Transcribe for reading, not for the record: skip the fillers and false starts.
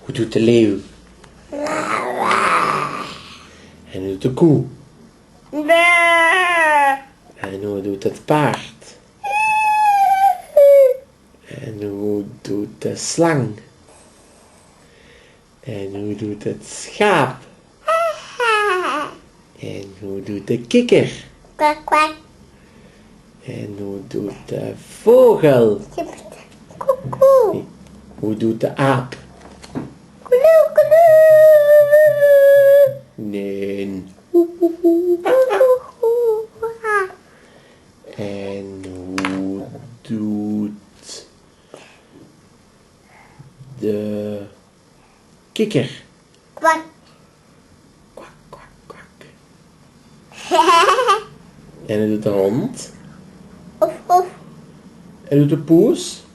Hoe doet de leeuw? En hoe doet de koe? En hoe doet het paard? En hoe doet de slang? En hoe doet het schaap? En hoe doet de kikker? Kwak, kwak. En hoe doet de vogel? Koekoe. Hoe doet de aap? Koeloe, koeloe. Nee. En hoe doet de kikker? Kwak. Kwak, kwak, kwak. En hoe doet de hond? Oef, oef. En hoe doet de poes?